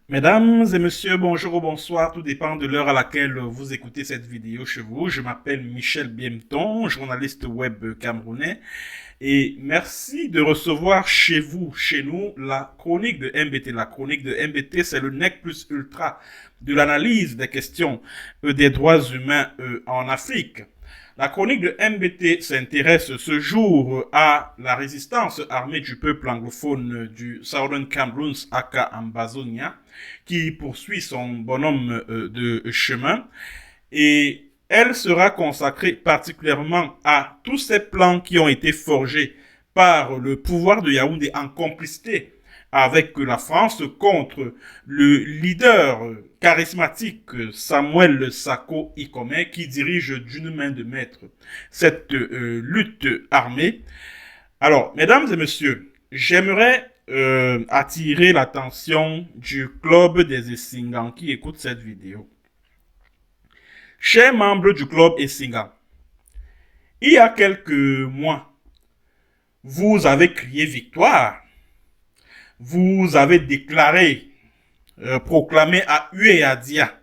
Mesdames et messieurs, bonjour ou bonsoir, tout dépend de l'heure à laquelle vous écoutez cette vidéo chez vous. Je m'appelle Michel Biemton, journaliste web camerounais, et merci de recevoir chez vous, chez nous, la chronique de MBT. La chronique de MBT, c'est le nec plus ultra de l'analyse des questions des droits humains en Afrique. La chronique de MBT s'intéresse ce jour à la résistance armée du peuple anglophone du Southern Cameroon, aka Ambazonia, qui poursuit son bonhomme de chemin. Et elle sera consacrée particulièrement à tous ces plans qui ont été forgés par le pouvoir de Yaoundé en complicité avec la France contre le leader charismatique Samuel Sako Ikome qui dirige d'une main de maître cette lutte armée. Alors, mesdames et messieurs, j'aimerais attirer l'attention du club des Essingans qui écoute cette vidéo. Chers membres du club Essingan, il y a quelques mois, vous avez crié victoire. Vous avez déclaré, proclamé à Hué et à Dia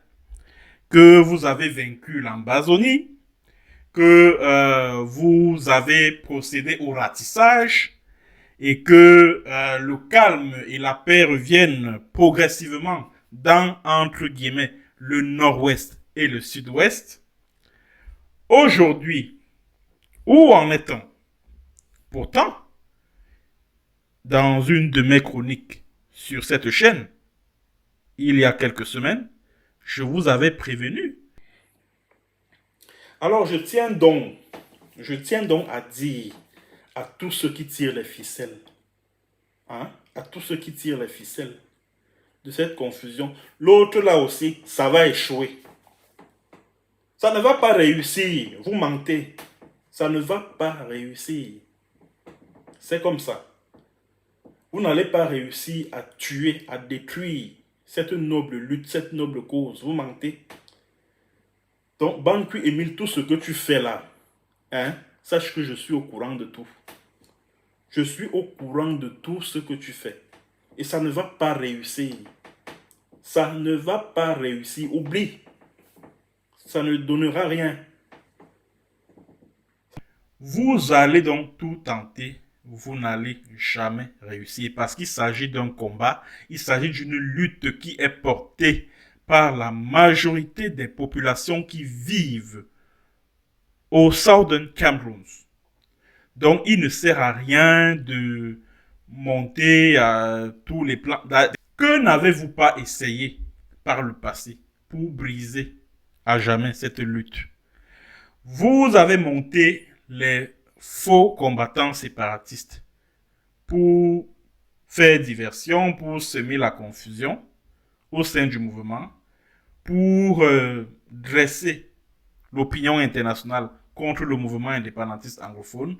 que vous avez vaincu l'Ambazonie, que vous avez procédé au ratissage et que le calme et la paix reviennent progressivement dans, entre guillemets, le nord-ouest et le sud-ouest. Aujourd'hui, où en est-on? Pourtant, dans une de mes chroniques sur cette chaîne, il y a quelques semaines, je vous avais prévenu. Alors je tiens donc à dire à tous ceux qui tirent les ficelles, à tous ceux qui tirent les ficelles de cette confusion, l'autre là aussi, ça va échouer. Ça ne va pas réussir, vous mentez. Ça ne va pas réussir. C'est comme ça. Vous n'allez pas réussir à tuer, à détruire cette noble lutte, cette noble cause. Vous mentez. Donc, Banqui Émile, tout ce que tu fais là, sache que je suis au courant de tout. Je suis au courant de tout ce que tu fais. Et ça ne va pas réussir. Ça ne va pas réussir. Oublie. Ça ne donnera rien. Vous allez donc tout tenter. Vous n'allez jamais réussir parce qu'il s'agit d'un combat, il s'agit d'une lutte qui est portée par la majorité des populations qui vivent au Southern Cameroon. Donc, il ne sert à rien de monter à tous les plans. Que n'avez-vous pas essayé par le passé pour briser à jamais cette lutte? Vous avez monté les faux combattants séparatistes pour faire diversion, pour semer la confusion au sein du mouvement, pour dresser l'opinion internationale contre le mouvement indépendantiste anglophone,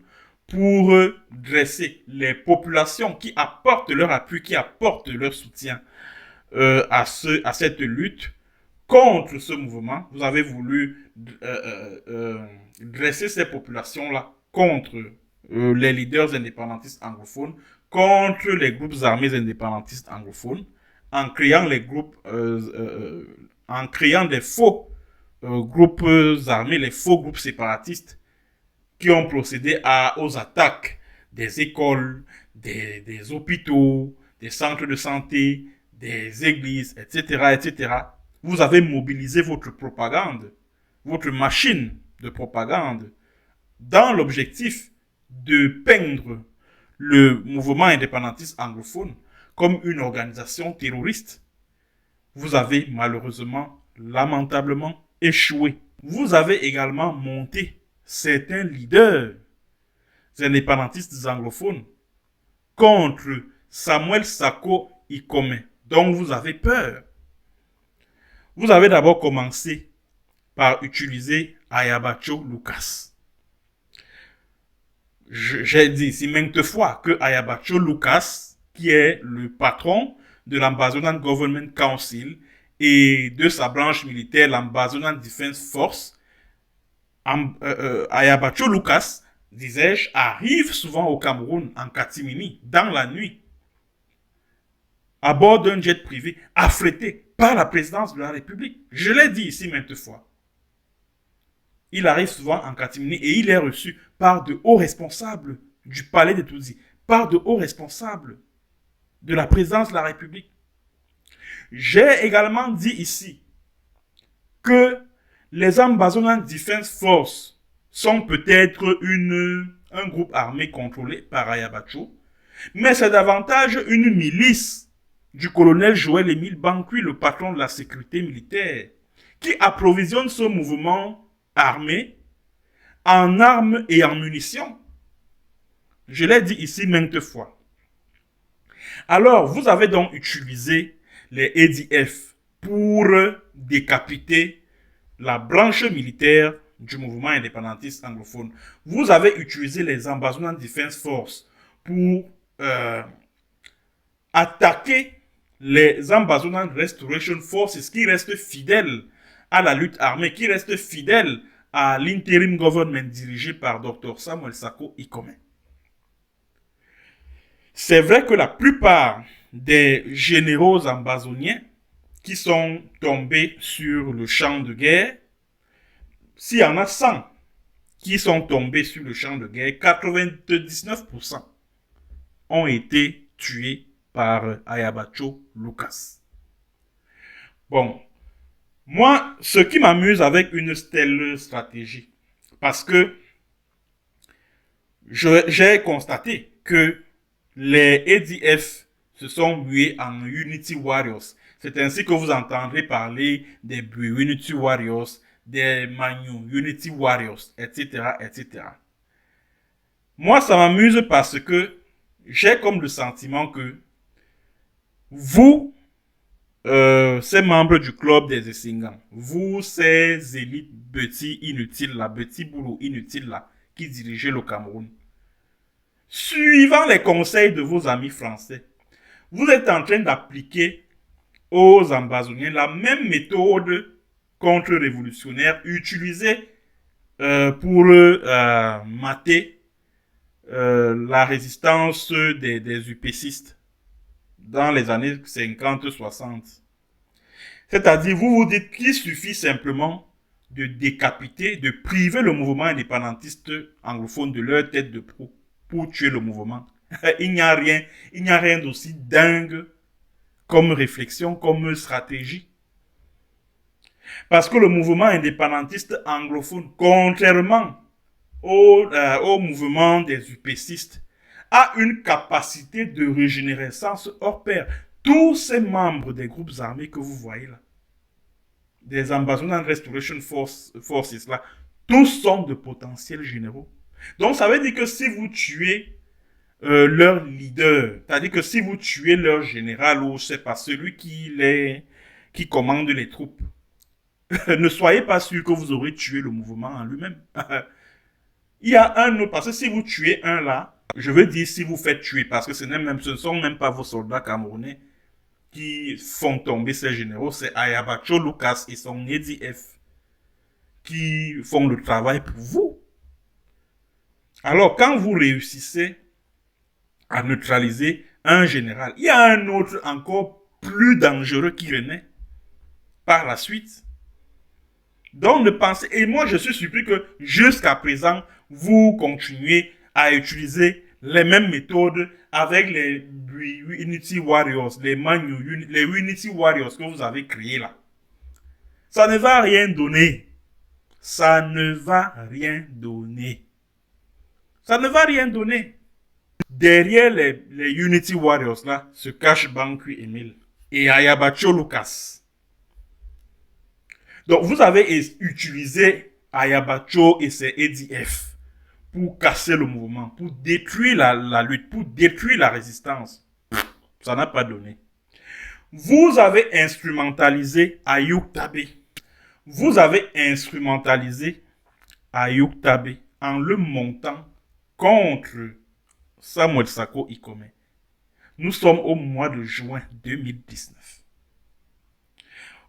pour dresser les populations qui apportent leur appui, qui apportent leur soutien à cette lutte contre ce mouvement. Vous avez voulu dresser ces populations-là contre les leaders indépendantistes anglophones, contre les groupes armés indépendantistes anglophones, en créant les groupes, en créant des faux groupes armés, les faux groupes séparatistes qui ont procédé aux attaques des écoles, des hôpitaux, des centres de santé, des églises, etc., etc. Vous avez mobilisé votre propagande, votre machine de propagande, dans l'objectif de peindre le mouvement indépendantiste anglophone comme une organisation terroriste. Vous avez malheureusement, lamentablement, échoué. Vous avez également monté certains leaders indépendantistes anglophones contre Samuel Sako Ikome, dont vous avez peur. Vous avez d'abord commencé par utiliser Ayabacho Lucas. J'ai dit ici maintes fois que Ayabacho Lucas, qui est le patron de l'Ambazonan Government Council et de sa branche militaire, l'Ambazonan Defense Force, Ayabacho Lucas, disais-je, arrive souvent au Cameroun en catimini, dans la nuit, à bord d'un jet privé affrété par la présidence de la République. Je l'ai dit ici maintes fois. Il arrive souvent en catimini et il est reçu par de hauts responsables du palais de Touzi, par de hauts responsables de la présidence de la République. J'ai également dit ici que les Ambazonan Defense Force sont peut-être un groupe armé contrôlé par Ayabacho, mais c'est davantage une milice du colonel Joël-Émile Bankui, le patron de la sécurité militaire, qui approvisionne ce mouvement armé en armes et en munitions. Je l'ai dit ici maintes fois. Alors, vous avez donc utilisé les ADF pour décapiter la branche militaire du mouvement indépendantiste anglophone. Vous avez utilisé les Ambazonan Defense Force pour attaquer les Ambazonan Restoration Forces qui restent fidèles à la lutte armée, qui restent fidèles à l'interim government dirigé par Dr Samuel Sako Ikome. C'est vrai que la plupart des généraux ambazoniens qui sont tombés sur le champ de guerre, s'il y en a 100 qui sont tombés sur le champ de guerre, 99% ont été tués par Ayabacho Lucas. Bon, moi, ce qui m'amuse avec une telle stratégie, parce que j'ai constaté que les ADF se sont mués en Unity Warriors. C'est ainsi que vous entendrez parler des Unity Warriors, des Manyu Unity Warriors, etc., etc. Moi, ça m'amuse parce que j'ai comme le sentiment que vous, ces membres du club des Essingans, vous, ces élites petits inutiles là, petits boulots inutiles là, qui dirigez le Cameroun, suivant les conseils de vos amis français, vous êtes en train d'appliquer aux Ambazoniens la même méthode contre-révolutionnaire utilisée pour mater la résistance des UPCistes dans les années 50-60. C'est-à-dire, vous vous dites qu'il suffit simplement de décapiter, de priver le mouvement indépendantiste anglophone de leur tête de proue pour tuer le mouvement. Il n'y a rien d'aussi dingue comme réflexion, comme stratégie. Parce que le mouvement indépendantiste anglophone, contrairement au mouvement des UPCistes, a une capacité de régénérescence hors pair. Tous ces membres des groupes armés que vous voyez là, des Ambazonan Restoration Forces là, tous sont de potentiels généraux. Donc ça veut dire que si vous tuez leur leader, c'est-à-dire que si vous tuez leur général ou je sais pas, celui qui commande les troupes, ne soyez pas sûr que vous aurez tué le mouvement en lui-même. Il y a un autre, parce que si vous tuez un là, je veux dire si vous faites tuer, parce que ce ne sont même pas vos soldats camerounais qui font tomber ces généraux, c'est Ayabacho Lucas et son EDF qui font le travail pour vous. Alors, quand vous réussissez à neutraliser un général, il y a un autre encore plus dangereux qui venait par la suite. Donc, ne pensez, et moi je suis surpris que jusqu'à présent, vous continuez à utiliser les mêmes méthodes avec les Unity Warriors, les Unity Warriors que vous avez créés là. Ça ne va rien donner. Ça ne va rien donner. Ça ne va rien donner. Derrière les Unity Warriors là, se cache Bankui Emile et Ayabacho Lucas. Donc, vous avez utilisé Ayabacho et ses ADF pour casser le mouvement, pour détruire la lutte, pour détruire la résistance. Ça n'a pas donné. Vous avez instrumentalisé Ayuk Tabé. Vous avez instrumentalisé Ayuk Tabe en le montant contre Samuel Sarko Ikome. Nous sommes au mois de juin 2019.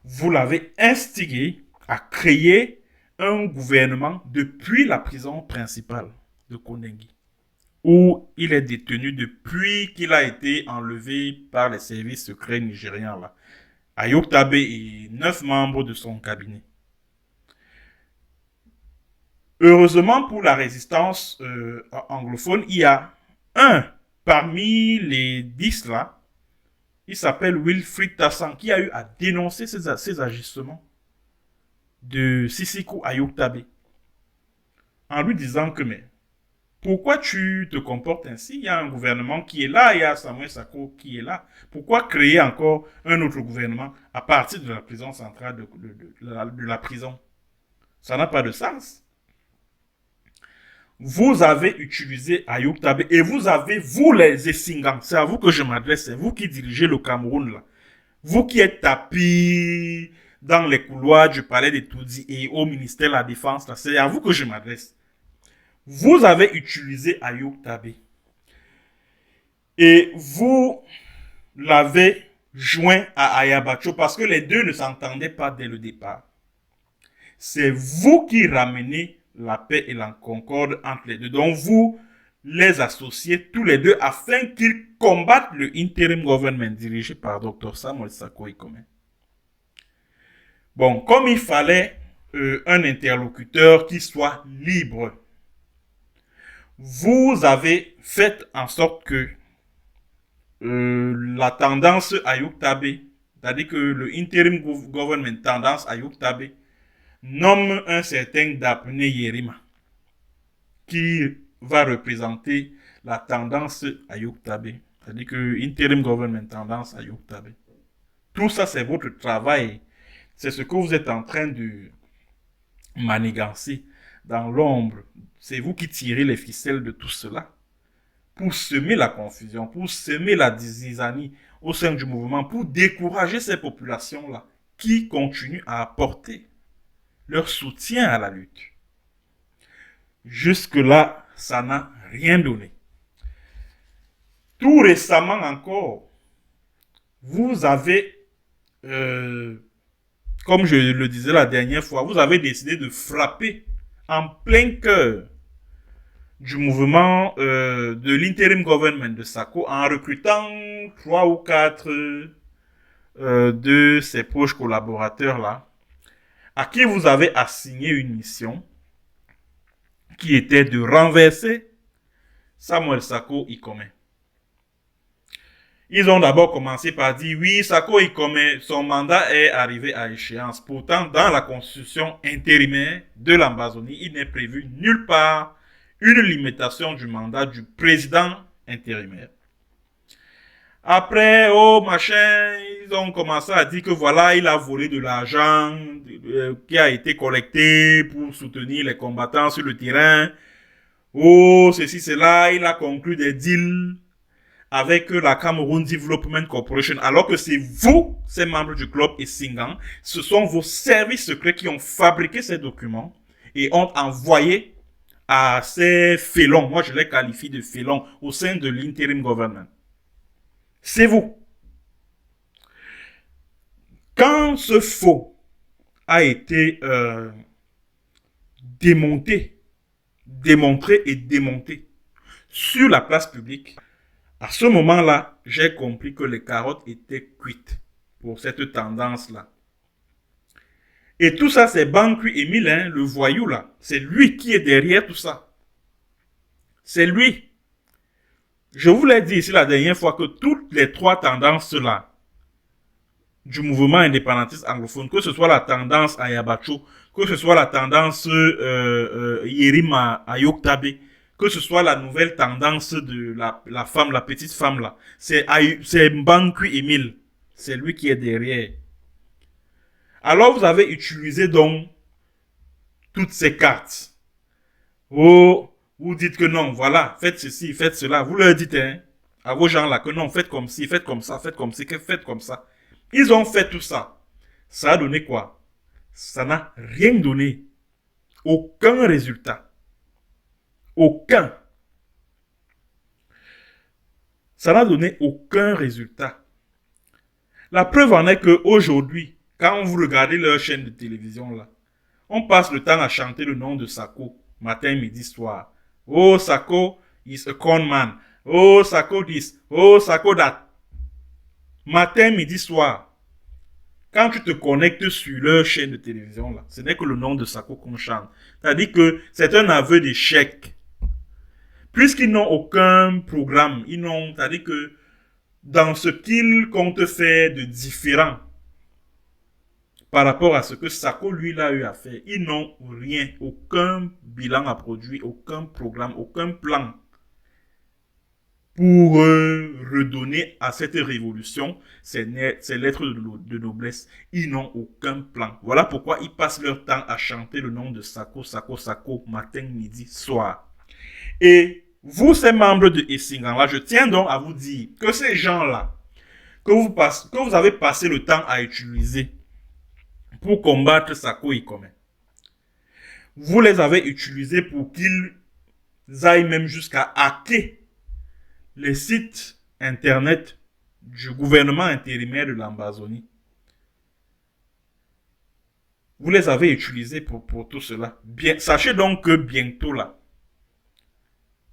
Vous l'avez instigé à créer un gouvernement depuis la prison principale de Kondengi, où il est détenu depuis qu'il a été enlevé par les services secrets nigérians là. Ayuk Tabe et 9 membres de son cabinet. Heureusement pour la résistance anglophone, il y a un parmi les 10 là, il s'appelle Wilfried Tassan, qui a eu à dénoncer ces agissements de Sisiku Ayuk Tabe, en lui disant que mais pourquoi tu te comportes ainsi? Il y a un gouvernement qui est là, il y a Samuel Sarko qui est là. Pourquoi créer encore un autre gouvernement à partir de la prison centrale de la prison? Ça n'a pas de sens. Vous avez utilisé Ayuk Tabe et vous avez, vous les Essingans, c'est à vous que je m'adresse, c'est vous qui dirigez le Cameroun là. Vous qui êtes tapis dans les couloirs du palais de Toudi et au ministère de la Défense, c'est à vous que je m'adresse. Vous avez utilisé Ayuk Tabe et vous l'avez joint à Ayabacho parce que les deux ne s'entendaient pas dès le départ. C'est vous qui ramenez la paix et la concorde entre les deux. Donc vous les associez tous les deux afin qu'ils combattent le interim government dirigé par Dr Samuel Sarko Ikome. Bon, comme il fallait un interlocuteur qui soit libre, vous avez fait en sorte que la tendance Ayuk Tabe, c'est-à-dire que le interim government tendance Ayuk Tabe, nomme un certain Dapne Yerima, qui va représenter la tendance Ayuk Tabe, c'est-à-dire que interim government tendance Ayuk Tabe. Tout ça, c'est votre travail. C'est ce que vous êtes en train de manigancer dans l'ombre. C'est vous qui tirez les ficelles de tout cela pour semer la confusion, pour semer la zizanie au sein du mouvement, pour décourager ces populations-là qui continuent à apporter leur soutien à la lutte. Jusque-là, ça n'a rien donné. Tout récemment encore, vous avez, comme je le disais la dernière fois, vous avez décidé de frapper en plein cœur du mouvement de l'interim government de Sarko en recrutant 3 ou 4 de ses proches collaborateurs là, à qui vous avez assigné une mission qui était de renverser Samuel Sarko Ikome. Ils ont d'abord commencé par dire oui, Sarko Ikome, son mandat est arrivé à échéance. Pourtant, dans la constitution intérimaire de l'Ambazonie, il n'est prévu nulle part une limitation du mandat du président intérimaire. Après, oh machin, ils ont commencé à dire que voilà, il a volé de l'argent qui a été collecté pour soutenir les combattants sur le terrain. Oh, ceci, cela, il a conclu des deals avec la Cameroon Development Corporation, alors que c'est vous, ces membres du club Essingan, ce sont vos services secrets qui ont fabriqué ces documents et ont envoyé à ces félons, moi je les qualifie de félons, au sein de l'interim government. C'est vous. Quand ce faux a été démonté et démonté sur la place publique, à ce moment-là, j'ai compris que les carottes étaient cuites pour cette tendance-là. Et tout ça, c'est Bankui Emile, hein, le voyou là. C'est lui qui est derrière tout ça. C'est lui. Je vous l'ai dit ici la dernière fois que toutes les 3 tendances-là du mouvement indépendantiste anglophone, que ce soit la tendance Ayabacho, que ce soit la tendance Yerima Ayuk Tabe, que ce soit la nouvelle tendance de la femme, la petite femme là, c'est Bankui Emile. C'est lui qui est derrière. Alors vous avez utilisé donc toutes ces cartes. Oh, vous dites que non, voilà, faites ceci, faites cela. Vous leur dites hein, à vos gens là que non, faites comme ci, faites comme ça, faites comme ci, faites comme ça. Ils ont fait tout ça. Ça a donné quoi? Ça n'a rien donné. Aucun résultat. Aucun. Ça n'a donné aucun résultat. La preuve en est qu'aujourd'hui, quand vous regardez leur chaîne de télévision là, on passe le temps à chanter le nom de Sako, matin, midi, soir. Oh, Sako is a con man. Oh, Sako this. Oh, Sako that. Matin, midi, soir. Quand tu te connectes sur leur chaîne de télévision là, ce n'est que le nom de Sako qu'on chante. C'est-à-dire que c'est un aveu d'échec. Puisqu'ils n'ont aucun programme, c'est-à-dire que dans ce qu'ils comptent faire de différent par rapport à ce que Sako, lui, a eu à faire, ils n'ont rien, aucun bilan à produire, aucun programme, aucun plan pour redonner à cette révolution ces lettres de noblesse. Ils n'ont aucun plan. Voilà pourquoi ils passent leur temps à chanter le nom de Sako, Sako, Sako, matin, midi, soir. Et vous, ces membres de Essingan-là, je tiens donc à vous dire que ces gens-là, que vous avez passé le temps à utiliser pour combattre Sako Ikome, vous les avez utilisés pour qu'ils aillent même jusqu'à hacker les sites internet du gouvernement intérimaire de l'Ambazonie. Vous les avez utilisés pour tout cela. Bien, sachez donc que bientôt là,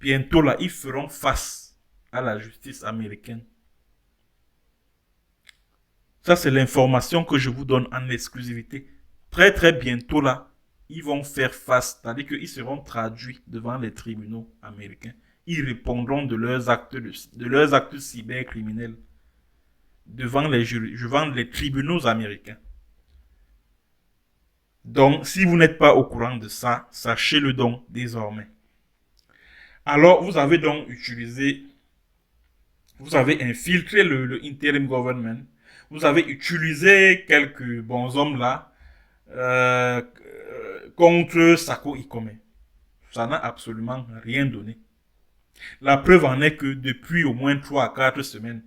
ils feront face à la justice américaine. Ça, c'est l'information que je vous donne en exclusivité. Très, très bientôt là, ils vont faire face, c'est-à-dire qu'ils seront traduits devant les tribunaux américains. Ils répondront de leurs actes cybercriminels devant les tribunaux américains. Donc, si vous n'êtes pas au courant de ça, sachez-le donc désormais. Alors, vous avez donc vous avez infiltré le interim government, vous avez utilisé quelques bons hommes là contre Sako Ikome. Ça n'a absolument rien donné. La preuve en est que depuis au moins 3 à 4 semaines,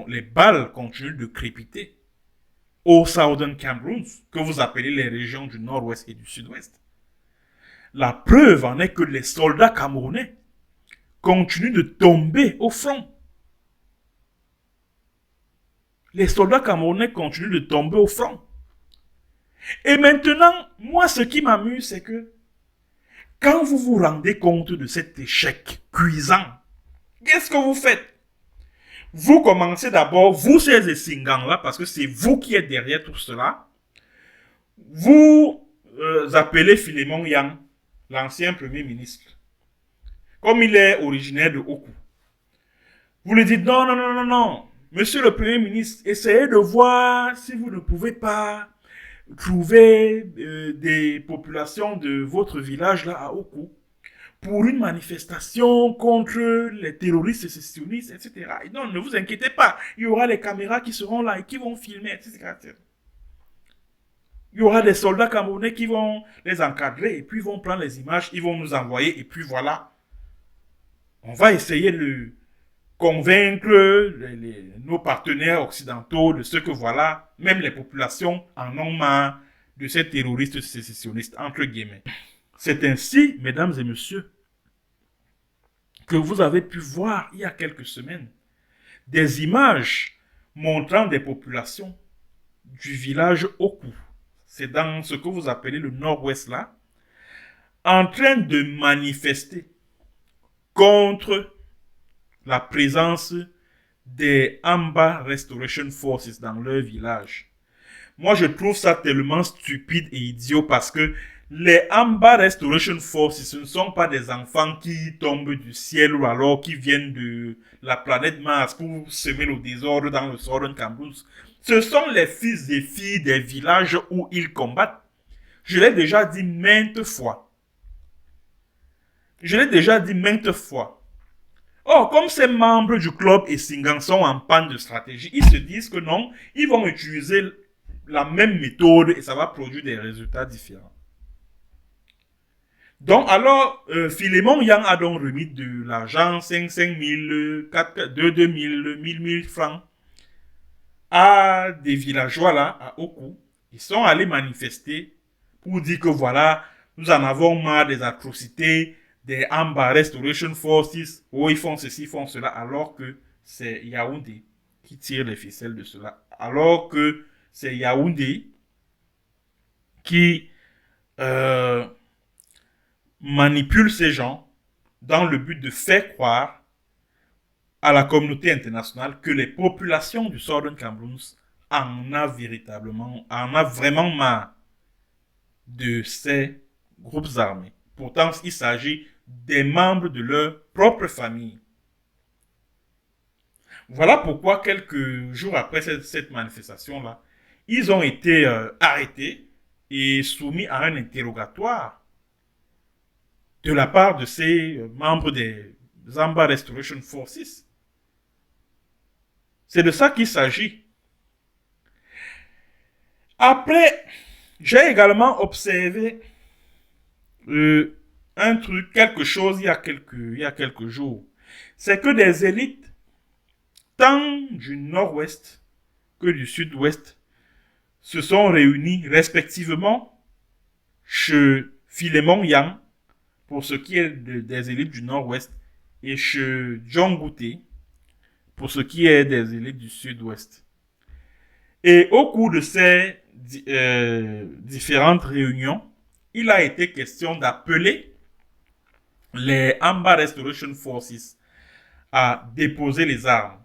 les balles continuent de crépiter au Southern Cameroon, que vous appelez les régions du nord-ouest et du sud-ouest. La preuve en est que les soldats camerounais continuent de tomber au front. Les soldats camerounais continuent de tomber au front. Et maintenant, moi, ce qui m'amuse, c'est que quand vous vous rendez compte de cet échec cuisant, qu'est-ce que vous faites? Vous commencez d'abord, vous ces Essingan-là, parce que c'est vous qui êtes derrière tout cela, vous appelez Philémon Yang, l'ancien premier ministre, comme il est originaire de Oku. Vous lui dites non, non, non, non, non, monsieur le premier ministre, essayez de voir si vous ne pouvez pas trouver des populations de votre village là à Oku pour une manifestation contre les terroristes sécessionnistes, etc. Et non, ne vous inquiétez pas, il y aura les caméras qui seront là et qui vont filmer, etc. Il y aura des soldats camerounais qui vont les encadrer et puis ils vont prendre les images, ils vont nous envoyer et puis voilà. On va essayer de convaincre nos partenaires occidentaux de ce que voilà, même les populations en ont marre de ces terroristes sécessionnistes, entre guillemets. C'est ainsi, mesdames et messieurs, que vous avez pu voir il y a quelques semaines des images montrant des populations du village Oku. C'est dans ce que vous appelez le nord-ouest là, en train de manifester contre la présence des Amba Restoration Forces dans leur village. Moi, je trouve ça tellement stupide et idiot parce que les Amba Restoration Forces, ce ne sont pas des enfants qui tombent du ciel ou alors qui viennent de la planète Mars pour semer le désordre dans le Southern Cameroun. Ce sont les fils et filles des villages où ils combattent. Je l'ai déjà dit maintes fois. Oh, comme ces membres du club Essingan sont en panne de stratégie, ils se disent que non, ils vont utiliser la même méthode et ça va produire des résultats différents. Donc, alors, Philémon Yang a donc remis de l'argent, 5 000, 2 000, 1 000 francs à des villageois là, à Oku. Ils sont allés manifester pour dire que voilà, Nous en avons marre des atrocités des Amba Restoration Forces. Oh, ils font ceci, ils font cela, alors que c'est Yaoundé qui tire les ficelles de cela. Alors que c'est Yaoundé qui euh, manipule ces gens dans le but de faire croire à la communauté internationale que les populations du Southern Cameroun en a vraiment marre de ces groupes armés. Pourtant, il s'agit des membres de leur propre famille. Voilà pourquoi quelques jours après cette manifestation-là, ils ont été arrêtés et soumis à un interrogatoire de la part de ces membres des Zamba Restoration Forces. C'est de ça qu'il s'agit. Après, j'ai également observé un truc, quelque chose il y a quelques jours. C'est que des élites, tant du nord-ouest que du sud-ouest, se sont réunis respectivement chez Philémon Yang, pour ce qui est des élites du nord-ouest, et chez John Gouté, pour ce qui est des élites du sud-ouest. Et au cours de ces différentes réunions, il a été question d'appeler les Amba Restoration Forces à déposer les armes.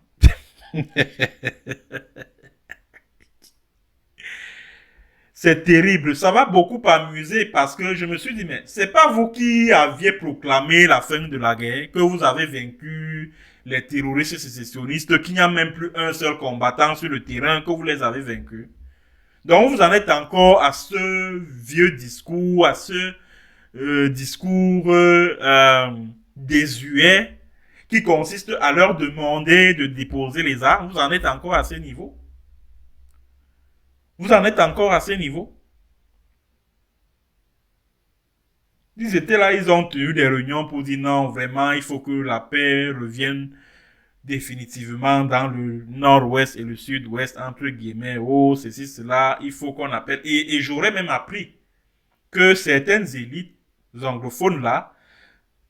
C'est terrible, ça m'a beaucoup amusé parce que je me suis dit, mais c'est pas vous qui aviez proclamé la fin de la guerre, que vous avez vaincu les terroristes sécessionnistes, qu'il n'y a même plus un seul combattant sur le terrain, que vous les avez vaincus. Donc vous en êtes encore à ce vieux discours, à ce discours désuet qui consiste à leur demander de déposer les armes. Vous en êtes encore à ce niveau? Vous en êtes encore à ce niveau? Ils étaient là, ils ont tenu des réunions pour dire non, vraiment, il faut que la paix revienne définitivement dans le nord-ouest et le sud-ouest, entre guillemets. Oh, ceci, cela, il faut qu'on appelle. Et j'aurais même appris que certaines élites anglophones là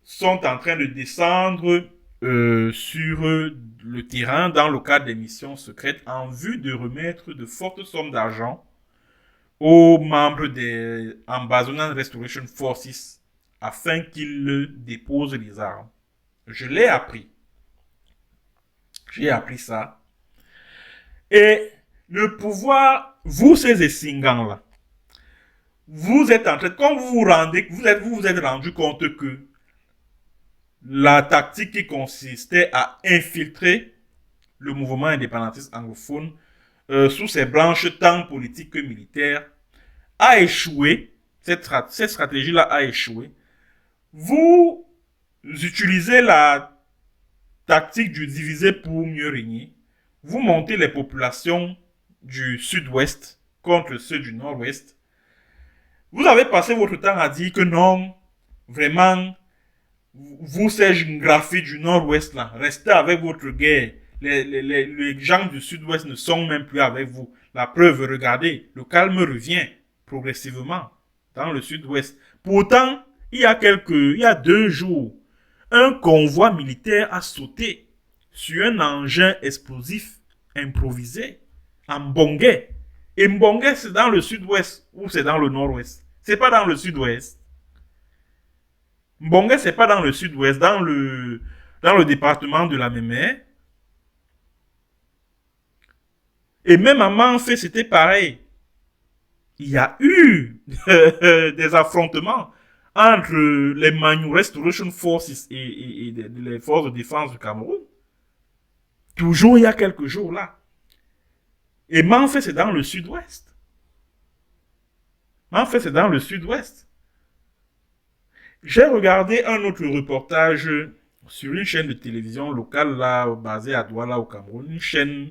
sont en train de descendre sur le terrain dans le cadre des missions secrètes en vue de remettre de fortes sommes d'argent aux membres des Ambazonan Restoration Forces afin qu'ils déposent les armes. Je l'ai appris. J'ai appris ça. Et le pouvoir, vous ces Essingans là, vous êtes en train, quand vous vous êtes rendu compte que la tactique qui consistait à infiltrer le mouvement indépendantiste anglophone sous ses branches tant politiques que militaires a échoué. Cette stratégie-là a échoué. Vous utilisez la tactique du diviser pour mieux régner. Vous montez les populations du sud-ouest contre ceux du nord-ouest. Vous avez passé votre temps à dire que non, vraiment, vous, ces graphies du nord-ouest là, restez avec votre guerre. Les gens du sud-ouest ne sont même plus avec vous. La preuve, regardez, le calme revient progressivement dans le sud-ouest. Pourtant, il y a 2 jours, un convoi militaire a sauté sur un engin explosif improvisé en Mbongue. Et Mbongue, c'est dans le sud-ouest ou c'est dans le nord-ouest? C'est pas dans le sud-ouest. Mbongue, c'est pas dans le sud-ouest, dans le département de la Mémé. Et même à Manfé, c'était pareil. Il y a eu des affrontements entre les Manu Restoration Forces et les forces de défense du Cameroun. Toujours il y a quelques jours là. Et Manfé, c'est dans le sud-ouest. Manfé, c'est dans le sud-ouest. J'ai regardé un autre reportage sur une chaîne de télévision locale là, basée à Douala au Cameroun. Une chaîne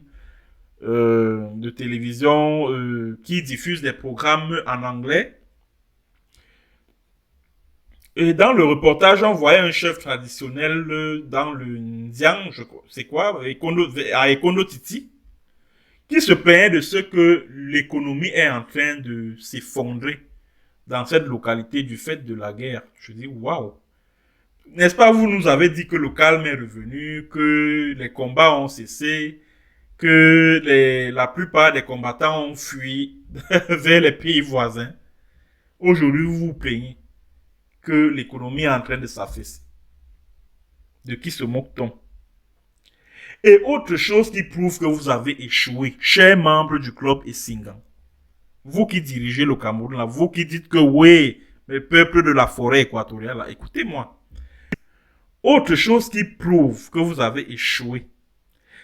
de télévision qui diffuse des programmes en anglais. Et dans le reportage, on voyait un chef traditionnel dans le Ndiang, c'est quoi, à Ekono Titi, qui se plaignait de ce que l'économie est en train de s'effondrer dans cette localité du fait de la guerre. Je dis, waouh. N'est-ce pas, vous nous avez dit que le calme est revenu, que les combats ont cessé, que la plupart des combattants ont fui vers les pays voisins. Aujourd'hui, vous vous plaignez que l'économie est en train de s'affaisser. De qui se moque-t-on? Et autre chose qui prouve que vous avez échoué, chers membres du club Essingan. Vous qui dirigez le Cameroun, là, vous qui dites que oui, le peuple de la forêt équatoriale, là, écoutez-moi. Autre chose qui prouve que vous avez échoué,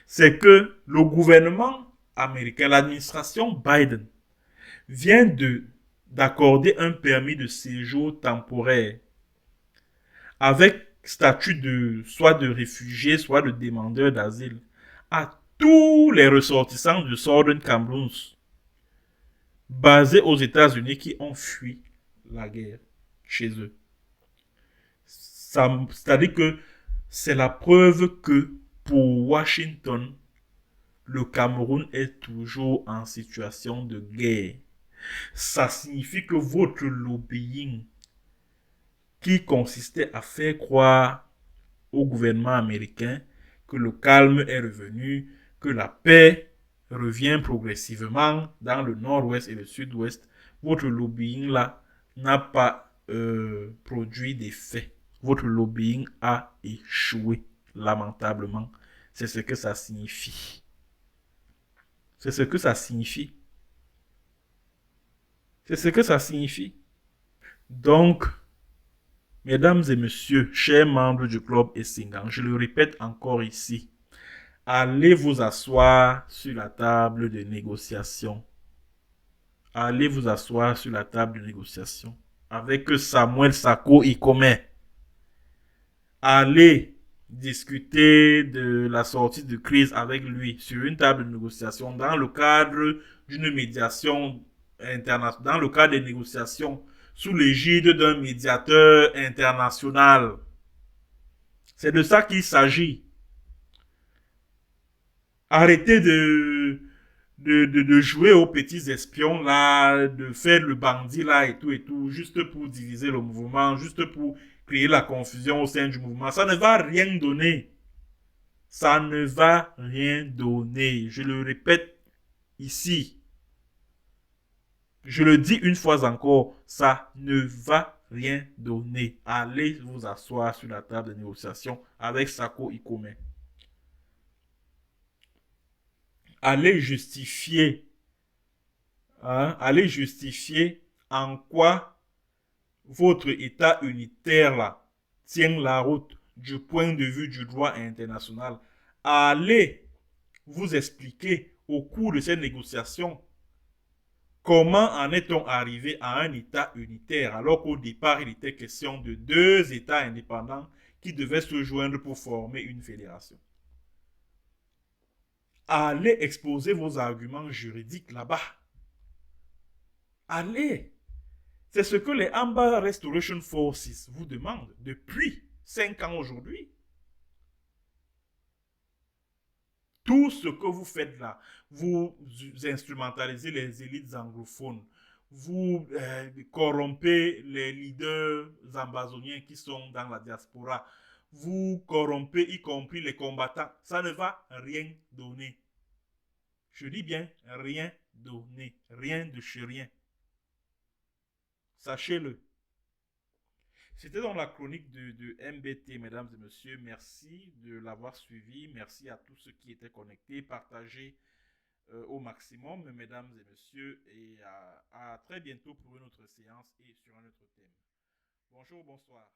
c'est que le gouvernement américain, l'administration Biden, vient d'accorder un permis de séjour temporaire avec statut de soit de réfugié, soit de demandeur d'asile à tous les ressortissants du Southern Cameroun basés aux États-Unis qui ont fui la guerre chez eux. C'est-à-dire que c'est la preuve que pour Washington, le Cameroun est toujours en situation de guerre. Ça signifie que votre lobbying qui consistait à faire croire au gouvernement américain que le calme est revenu, que la paix revient progressivement dans le nord-ouest et le sud-ouest, votre lobbying là n'a pas produit d'effet. Votre lobbying a échoué lamentablement. C'est ce que ça signifie. C'est ce que ça signifie. C'est ce que ça signifie. Donc, mesdames et messieurs, chers membres du club Essingan, je le répète encore ici, allez vous asseoir sur la table de négociation. Allez vous asseoir sur la table de négociation avec Samuel Sarko Ikome. Allez discuter de la sortie de crise avec lui sur une table de négociation dans le cadre d'une médiation internationale, dans le cadre des négociations sous l'égide d'un médiateur international. C'est de ça qu'il s'agit. Arrêtez de jouer aux petits espions là, de faire le bandit là et tout, juste pour diviser le mouvement, juste pour créer la confusion au sein du mouvement. Ça ne va rien donner. Ça ne va rien donner. Je le répète ici. Je le dis une fois encore, ça ne va rien donner. Allez vous asseoir sur la table de négociation avec Sarko Ikome. Allez justifier en quoi votre État unitaire là tient la route du point de vue du droit international. Allez vous expliquer au cours de ces négociations comment en est-on arrivé à un État unitaire alors qu'au départ il était question de deux États indépendants qui devaient se joindre pour former une fédération. Allez exposer vos arguments juridiques là-bas. Allez. C'est ce que les Amba Restoration Forces vous demandent depuis 5 ans aujourd'hui. Tout ce que vous faites là, vous instrumentalisez les élites anglophones, vous corrompez les leaders ambazoniens qui sont dans la diaspora, vous corrompez y compris les combattants. Ça ne va rien donner. Je dis bien rien donner, rien de chez rien. Sachez-le. C'était dans la chronique de MBT, mesdames et messieurs. Merci de l'avoir suivi. Merci à tous ceux qui étaient connectés. Partagez au maximum, mesdames et messieurs. Et à très bientôt pour une autre séance et sur un autre thème. Bonjour, bonsoir.